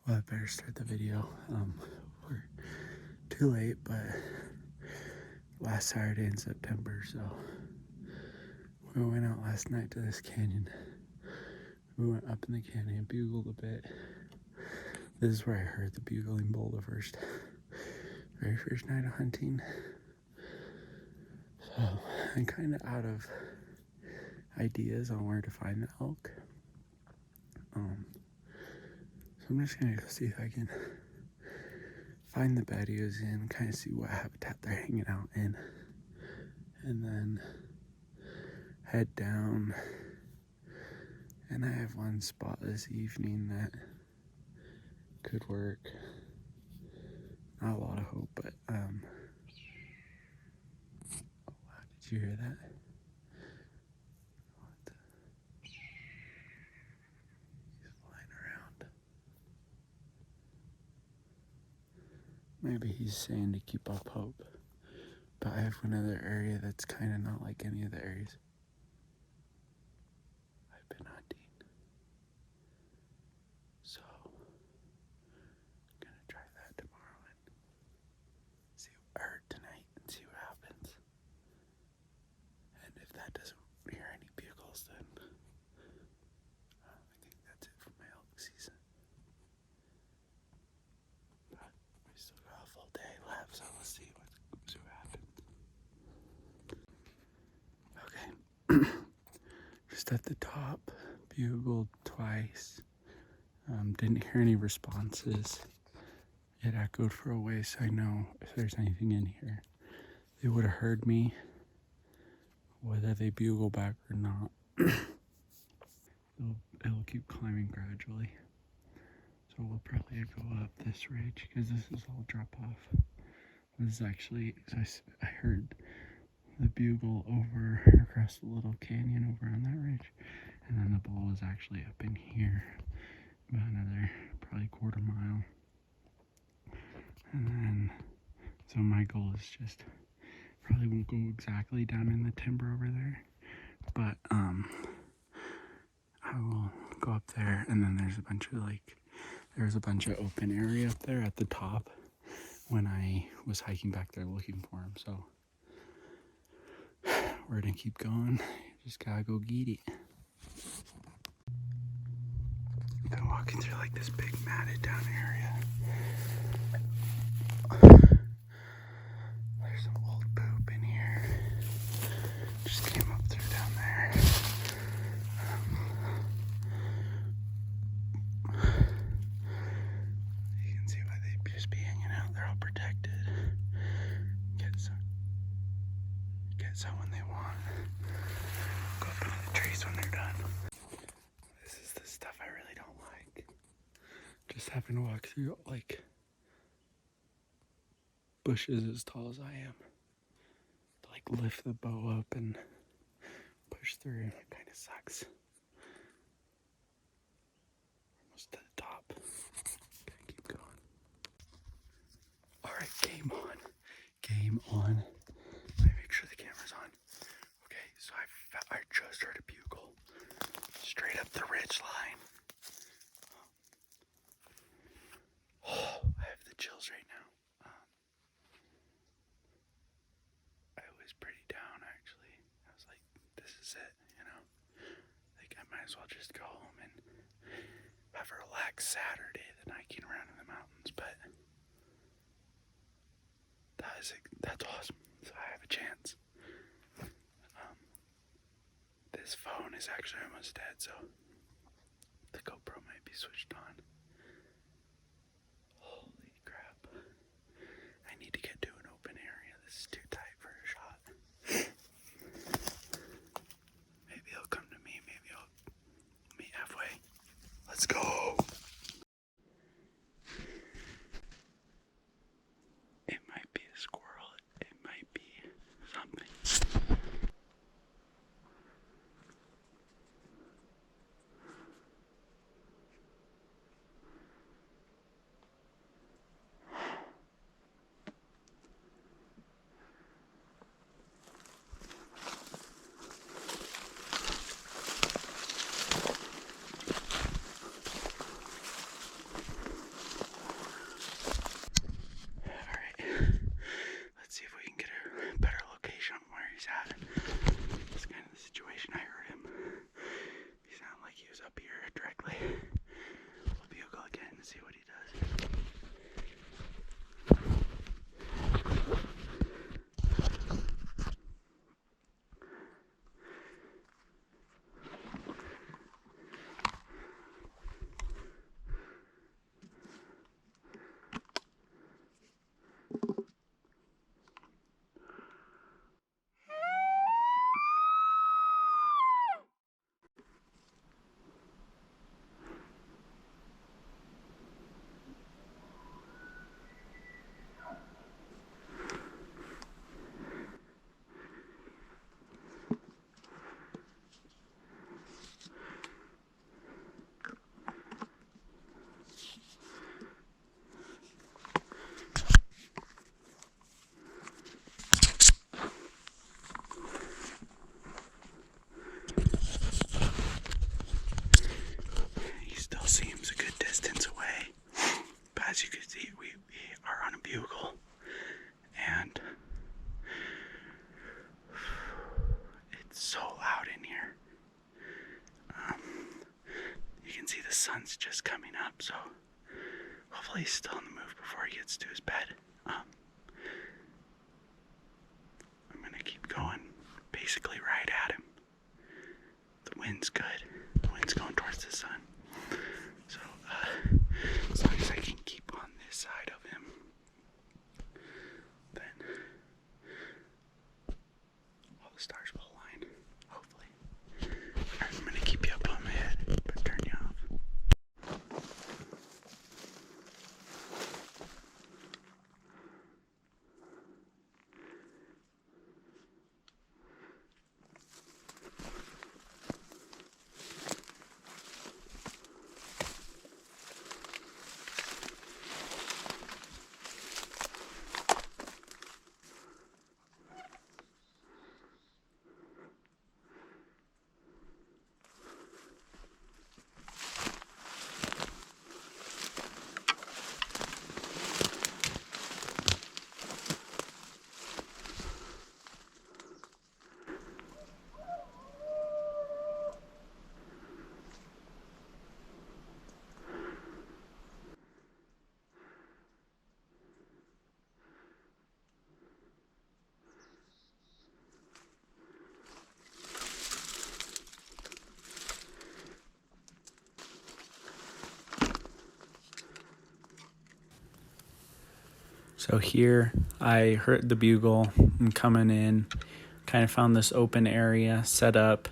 Well, I better start the video. We're too late, but last Saturday in September, so we went out last night to this canyon. We went up in the canyon, bugled a bit. This is where I heard the bugling bull the very first night of hunting. So I'm kind of out of ideas on where to find the elk. So I'm just gonna go see if I can find the bed he was in, kind of see what habitat they're hanging out in, and then head down. And I have one spot this evening that could work. Not a lot of hope, but oh wow, did you hear that? He's flying around. Maybe he's saying to keep up hope. But I have one other area that's kind of not like any of the areas I've been hunting. So I'm gonna try that tomorrow and tonight and see what happens. And if that doesn't hear any bugles, then I think that's it for my elk season. But we still got a full day left, so we'll see what happens. Okay. Just at the top, bugled twice. Didn't hear any responses. It echoed for a ways, so I know if there's anything in here. They would have heard me, whether they bugle back or not. It'll keep climbing gradually. So we'll probably go up this ridge, because this is all drop off. This is actually, I heard the bugle over across the little canyon over on that ridge, and then the bull is actually up in here, about another probably quarter mile. And then, so my goal is just, probably won't go exactly down in the timber over there, but I will go up there, and then there's a bunch of open area up there at the top when I was hiking back there looking for him. So we're gonna keep going. Just gotta go get it. Been walking through like this big matted down area. There's some old poop in here. Just came up through down there. You can see why they'd just be hanging out. They're all protected. Get some when they want. Go up into the trees when they're done. This is the stuff I really don't like. Just having to walk through like bushes as tall as I am. To like lift the bow up and push through. It kind of sucks. Almost to the top. Gotta keep going. Alright, game on. Game on. Let me make sure the camera's on. Okay, so I just heard a bugle straight up the ridge line. Oh, I have the chills right now. I was pretty down actually. I was like, this is it, you know? Like, I might as well just go home and have a relaxed Saturday than hiking around in the mountains, but that's awesome. So I have a chance. This phone is actually almost dead, so the GoPro might be switched on. Holy crap. I need to get to an open area. This is too tight for a shot. Maybe he'll come to me. Maybe he'll meet halfway. Let's go. It might be a squirrel. It might be something. sun's just coming up, so hopefully he's still on the move before he gets to his bed. I'm gonna keep going basically right at him. The wind's good. The wind's going towards the sun. So as long as I can keep on this side of him, then all the stars will align, hopefully. Alright, I'm gonna keep you up on my head, but turn you off. So here, I heard the bugle. I'm coming in, kind of found this open area, set up.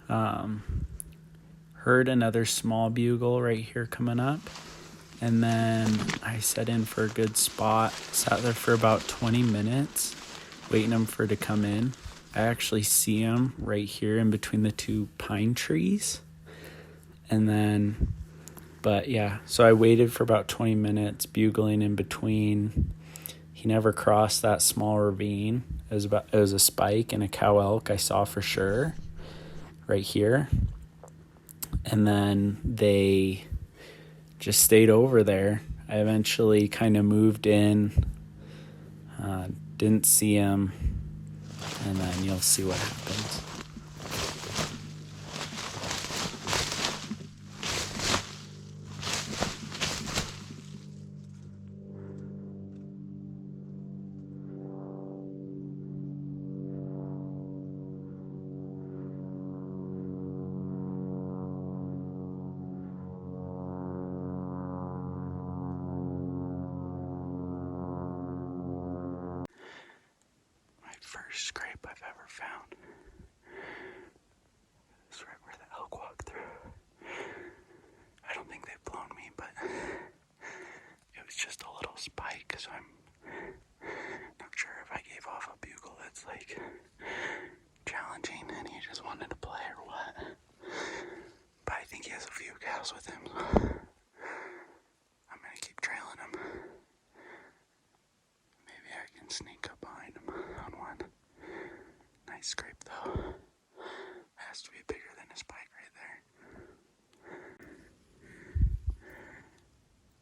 Heard another small bugle right here coming up. And then I set in for a good spot, sat there for about 20 minutes, waiting him for it to come in. I actually see him right here in between the two pine trees. And then, but yeah, so I waited for about 20 minutes, bugling in between. He never crossed that small ravine. It was a spike and a cow elk I saw for sure right here. And then they just stayed over there. I eventually kind of moved in, didn't see him, and then you'll see what happens. First scrape I've ever found. It's right where the elk walk through. I don't think they've blown me, but it was just a little spike, so I'm not sure if I gave off a bugle that's like challenging and he just wanted to play or what. But I think he has a few cows with him, so I'm gonna keep trailing him. Maybe I can sneak up behind him on one. Nice scrape though. Has to be bigger than a spike right there.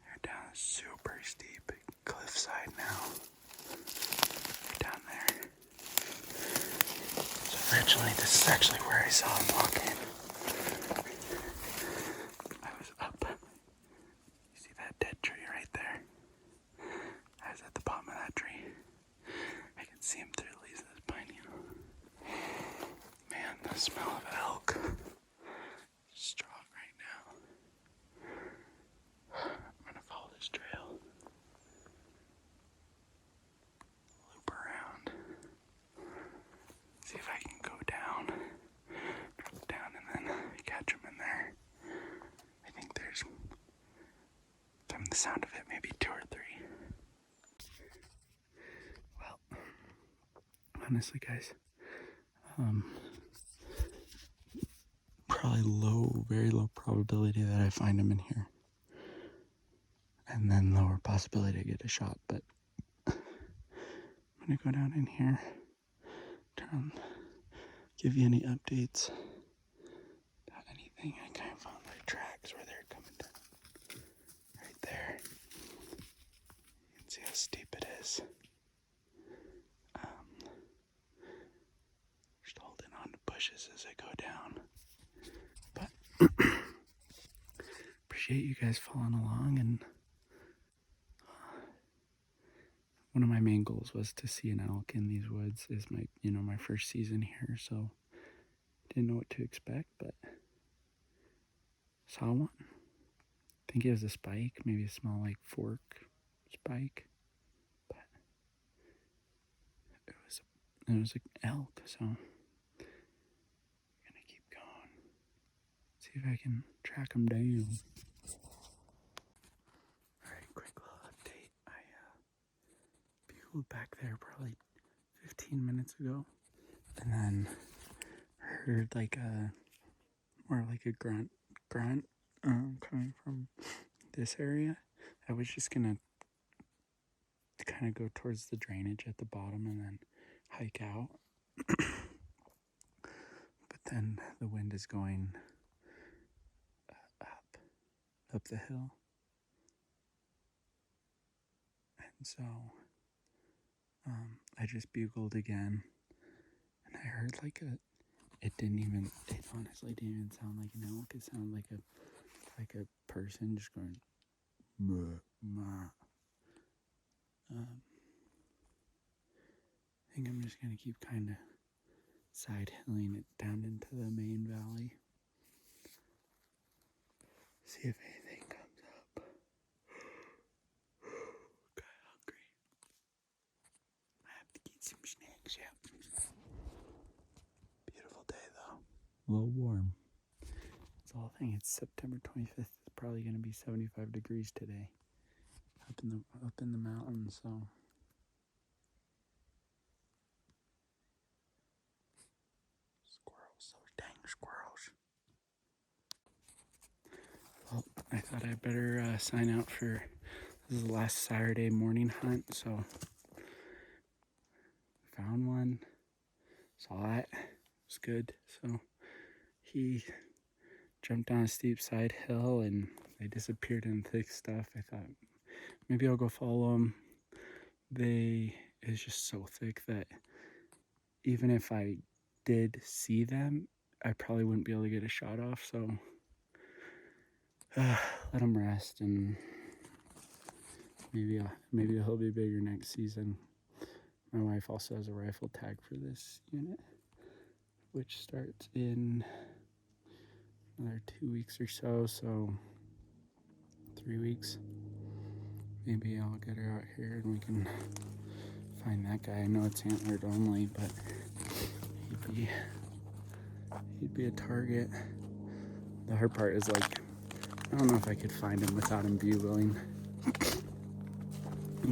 They're down a super steep cliffside now. They're down there. So originally this is actually where I saw him walking. I was up. You see that dead tree right there? I was at the bottom of that tree. I can see him through the leaves of this pine needle. Man, the smell of elk is strong right now. I'm gonna follow this trail. Loop around. See if I can go down. Drop down and then catch him in there. I think there's, from the sound of it, maybe 2 or 3. Well, honestly guys, probably very low probability that I find him in here. And then lower possibility to get a shot, but I'm gonna go down in here, give you any updates about anything. I kind of found the tracks where they're coming down. Right there. You can see how steep it is. Just holding on to bushes as I go down. But appreciate you guys following along. And one of my main goals was to see an elk in these woods. Is my first season here, so didn't know what to expect, but saw one. I think it was a spike, maybe a small like fork spike, but it was an elk. So I'm gonna keep going, see if I can track him down. All right, quick little update. I bugled back there probably 15 minutes ago, and then heard like a grunt coming from this area. I was just gonna kind of go towards the drainage at the bottom and then hike out. But then the wind is going up the hill. And so I just bugled again, and I heard it honestly didn't even sound like an elk. It sounded like a person just going, meh, meh. I think I'm just gonna keep kind of side hilling it down into the main valley. See if anything comes up. Got hungry. I have to get some snacks out. Beautiful day though. A little warm. That's all I think. It's September 25th. It's probably gonna be 75 degrees today. Up in the mountains, so. Squirrels, those dang squirrels. Well, I thought I'd better sign out for this is the last Saturday morning hunt, so found one, saw it, was good. So he jumped down a steep side hill and they disappeared in thick stuff. I thought maybe I'll go follow them. It's just so thick that even if I did see them, I probably wouldn't be able to get a shot off. So let them rest, and maybe he'll be bigger next season. My wife also has a rifle tag for this unit, which starts in another 2 weeks or so. So 3 weeks. Maybe I'll get her out here and we can find that guy. I know it's antlered only, but he'd be a target. The hard part is I don't know if I could find him without him bugling,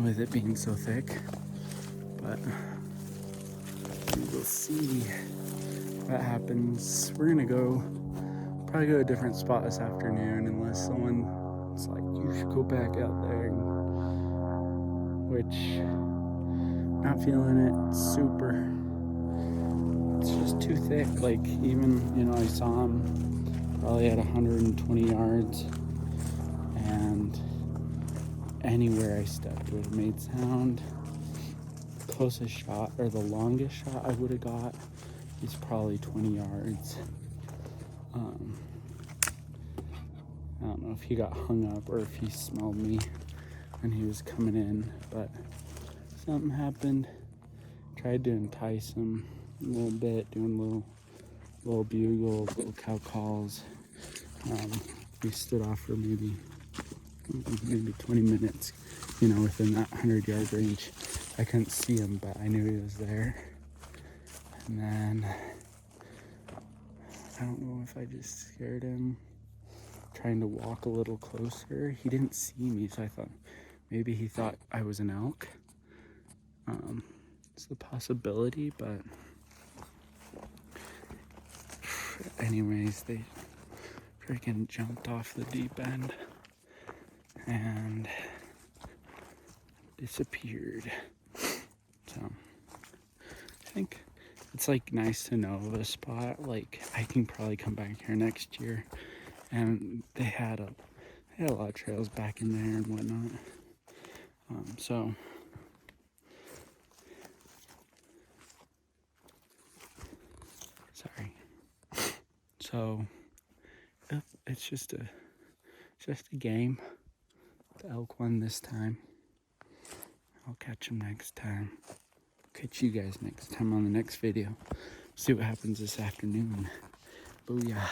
with it being so thick, but we'll see what happens. We're gonna probably go to a different spot this afternoon unless someone's like, you should go back out there, which not feeling it super. It's just too thick. Even, I saw him probably at 120 yards, and anywhere I stepped would have made sound. Closest shot, or the longest shot I would have got, is probably 20 yards. I don't know if he got hung up or if he smelled me when he was coming in, but something happened. Tried to entice him a little bit, doing little bugles, little cow calls. We stood off for maybe 20 minutes, within that 100-yard range. I couldn't see him, but I knew he was there. And then I don't know if I just scared him, trying to walk a little closer. He didn't see me, so I thought maybe he thought I was an elk. It's a possibility, but anyways, they freaking jumped off the deep end and disappeared. So I think it's nice to know of a spot. I can probably come back here next year, and they had a lot of trails back in there and whatnot. So sorry. So it's just a just a game. The elk won this time. I'll catch them next time. Catch you guys next time on the next video. See what happens this afternoon. Booyah.